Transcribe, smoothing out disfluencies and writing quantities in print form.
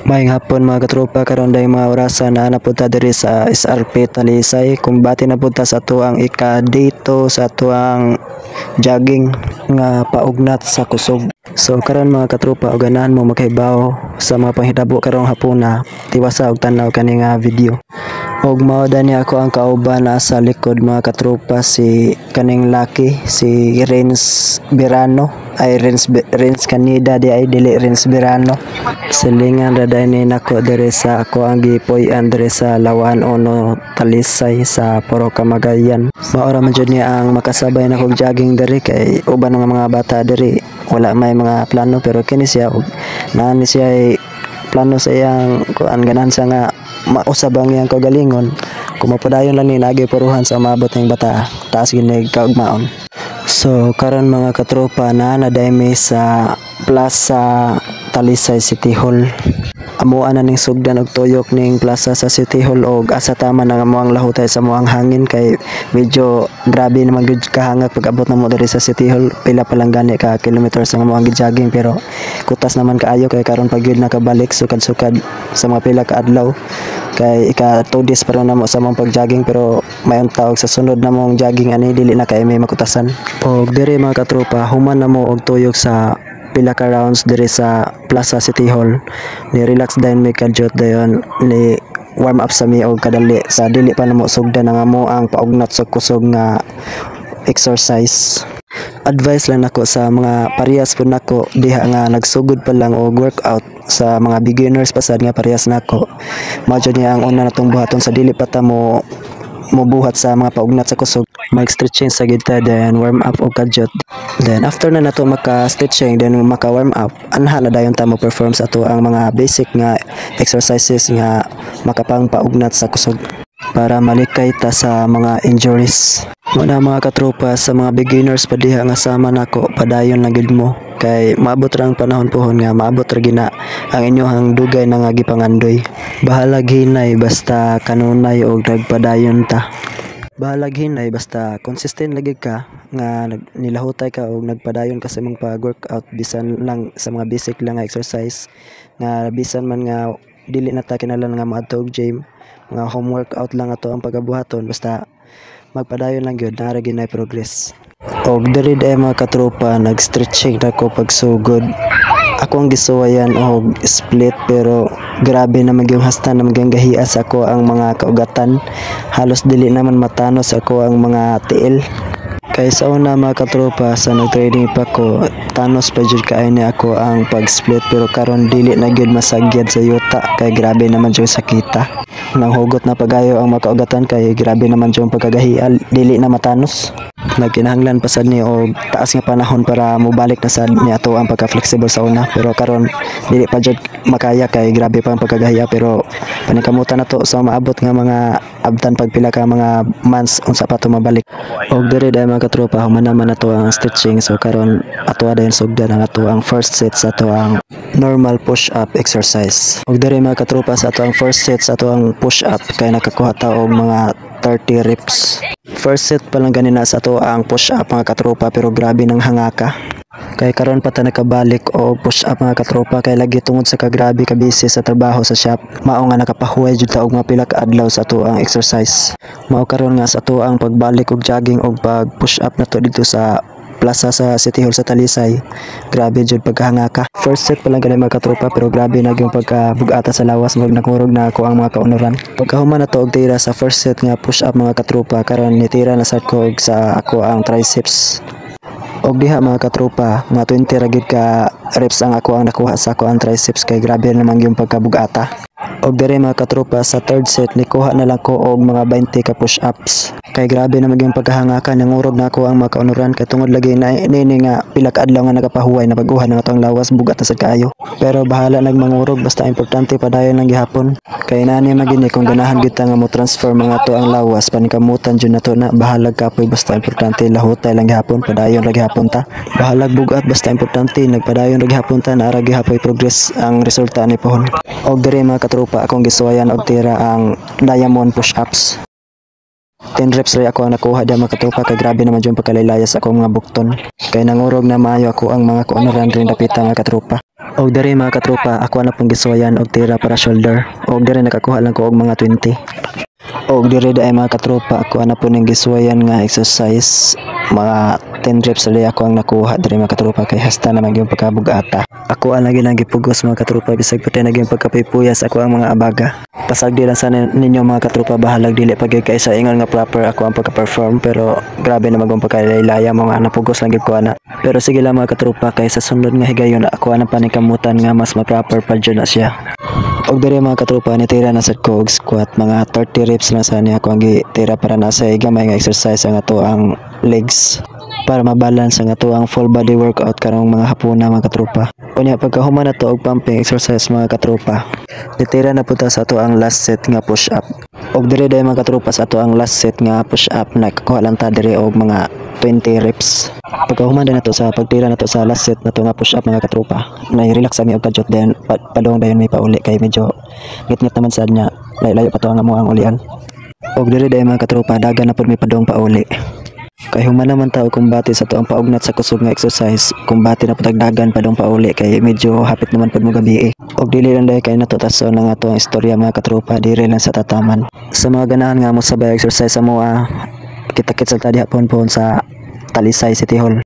Maayong hapon mga katropa, karon day mga orasan na napunta diri sa SRP Talisay. Kumbati na punta sa tuang dito sa tuang jogging nga paugnat sa kusog. So karon mga katropa, og ganahan mo makahibaw sa mga panghitabo karong hapuna, tiwasa og tanaw kani nga video. Og mao ni ako ang kauban na sa likod mga katropa, si kaning laki si Renz Birano ay Renz Canida di ay dili Renz Birano. Silingan ra ni nako diri sa ako ang gipoy-an diri sa Lawan Ono Talisay sa Puro Camagayan. Maora man jud niya ang makasabay na kog jogging diri kay uban nga mga bata diri wala may mga plano, pero kini siya og naan siya ay plano sa iyang kuan ganan sa nga mausab ang iyang kagalingon. Kumapadayon lang ni nagi puruhan sa umabot ng bata taas ginig kaugmaon. So karon mga katropa na nadaymi sa Plaza Talisay City Hall. Amuan na ning sugdan og tuyok ning plaza sa City Hall og asa tama na mo ang lahutay sa moang hangin kay medyo grabe naman gud kahangak pag abot na mo diri sa City Hall. Pila pa lang gani ka kilometers ang moang jogging, pero kutas naman kaayo kay karon pag gyud nakabalik sukad-sukad sa mga pila ka adlaw kay ika 2 days pa na mo sa mong pag-jogging, pero mayon tawag sa sunod na mong jogging ani dili na kay may makutasan. Og diri mga katropa, human na mo og tuyok sa pila ka rounds diri sa Plaza City Hall. Ni relax dayon may kadyot dayon ni warm up sa mi og kadali sa dili pa namo sugdan nga mo ang paugnat sa kusog nga exercise. Advice lang nako sa mga parehas pud nako diha nga nagsugod pa lang og workout sa mga beginners pasad nga parehas nako. Mao jud niya ang una natong buhaton sa dili pa ta mo buhat sa mga paugnat sa kusog. Mag-stretching sa gitna, then warm up og kadyot. Then after na nato maka-stretching, then maka-warm up, anha na dayon ta mo perform sa ato ang mga basic nga exercises nga makapang paugnat sa kusog para malikay ta sa mga injuries. Muna mga katropa, sa mga beginners pa diha nga sama nako, padayon lang gid mo kay maabot ra ang panahon pohon nga maabot ra gina ang inyohang dugay na nga gipangandoy. Bahala hinay basta kanunay og nagpadayon ta. Bahalag hinay basta consistent lagi ka nga nilahutay ka og nagpadayon ka sa imong pag-workout bisan lang sa mga basic lang nga exercise nga bisan man nga dili na ta kinahanglan nga maadto og gym, mga home workout lang ato ang pagabuhaton basta magpadayon lang gyud nara ginay progress. Og diri day mga katropa, nag-stretching nako pagsugod. Ako ang gisuwayan og split, pero grabe na magyong hasta na magyang gahiya sa ako ang mga kaugatan. Halos dili naman matanos ako ang mga tiil. Kay sa una mga katropa, sa nag-training pa ko, tanos pa jud kaay ni ako ang pag-split, pero karon dili na gyud masagyad sa yuta kay grabe naman jud sakita. Nang hugot na pagayo ang makaugatan kay grabe naman jud pagkagahiya, dili na matanos. Nagkinahanglan pasad ni og taas nga panahon para mobalik na sad ni ato ang pagka-flexible sa una, pero karon dili pa jud makaya kay grabe pa ang pagkagahiya, pero panikamutan nato sa maabot nga mga abtan pagpila ka mga months unsa pa to mabalik. Og diri day mga katropa, humanaman nato ang stretching. So karon ato dayon sugdan ang ato ang first set sa ato ang normal push up exercise. Og diri mga katropa, sa ato ang first set sa ato ang push up kay nakakuha ta og mga 30 reps. First set pa lang ganina sa ato ang push up mga katropa, pero grabe nang hangaka. Kay karon pa ta nakabalik o push up mga katropa kay lagi tungod sa kagrabe ka busy sa trabaho sa shop. Mao nga nakapahuway jud ta og mga pila ka adlaw sa ato ang exercise. Mao karon nga sa ato ang pagbalik og jogging og pag push up nato dito sa plaza sa City Hall sa Talisay. Grabe jud pagkahangaka. First set pa lang ganun mga katropa, pero grabe na yung pagkabugata sa lawas, mag nakurog na ako ang mga kaunuran. Pagkahuman na to og tira sa first set nga push up mga katropa, karon nitira na sad ko og sa ako ang triceps. Og diha mga katropa, mga 20 ra gid ka reps ang ako ang nakuha sa ako ang triceps kay grabe naman yung pagkabugata. Og dire mga katropa, sa third set nikuha na lang ko og mga 20 ka push ups. Kay grabe na maging pagkahangakan, nangurog na ako ang mga kaunuran kay tungod lagi na nini nga pila ka adlaw nga nagapahuway na baguhan ng atong lawas, bugat na sad kaayo. Pero bahala nagmangurog basta importante padayon lang gihapon. Kay nani magini kung ganahan kita nga mo transfer mga to ang lawas panikamutan jud nato na bahalag kapoy basta importante lahutay lang gihapon, padayon ra gihapon ta. Bahalag bugat basta importante nagpadayon ra gihapon ta, naara gihapoy progress ang resulta ni pohon. Og dire mga katropa, akong gisuwayan og tira ang diamond push ups. 10 reps rin ako ang nakuha di mga katropa kay grabe naman yung pagkalaylayas ako mga bukton. Kay nangurog na maayo ako ang mga kuanoran rin dapita mga katropa. Og diri mga katropa ako na pong giswayan og tira para shoulder. Og diri nakakuha lang ko og mga 20. Og diri ay mga katropa ako na po ning giswayan nga exercise mga 10 reps rin ako ang nakuha diri mga katropa kay hasta naman yung pagkabugata. Ako ang lagi lang gipugos mga katropa bisag pati naging pagkapipuyas ako ang mga abaga. Pasagdi lang sa ninyo mga katropa bahalag dili pag kaisa ingon nga proper ako ang pagka-perform pero grabe naman kung pagkalaylaya mga napugos lang gid ko ana. Pero sige lang mga katropa kay sa sunod nga higayon ako ang panikamutan nga mas ma-proper pa jud na siya. Og diri mga katropa nitira na sad ko og squat mga 30 reps na sa niya ako ang gitira para nasa gamay nga exercise ang ato ang legs para mabalance ang ato ang full body workout karong mga hapuna mga katropa. Unya pagkahuman na to og pumping exercise mga katropa. Nitira na punta sa ato ang last set nga push up. Og diri day mga katropa sa ato ang last set nga push up nakakuha lang ta diri og mga 20 reps. Pagkahuman din nato sa pagtira nato sa last set nato nga push up mga katropa. Nai-relax kami og kadjot then padong dayon may pauli kay medyo ngit-ngit naman sad nya layo pa to ang amo ang ulian. Og diri day mga katropa dagan na pud may padong pauli. Kay human naman tao kumbati sa to ang paugnat sa kusog nga exercise kumbati na patagdagan padong pauli kay medyo hapit naman pud mo gabi og dili lang dahil kay natutaso na nga to ang istorya mga katropa diri lang sa tataman sa mga ganahan nga mo sabay exercise sa mo kita-kits sa tadi hapon sa Talisay City Hall.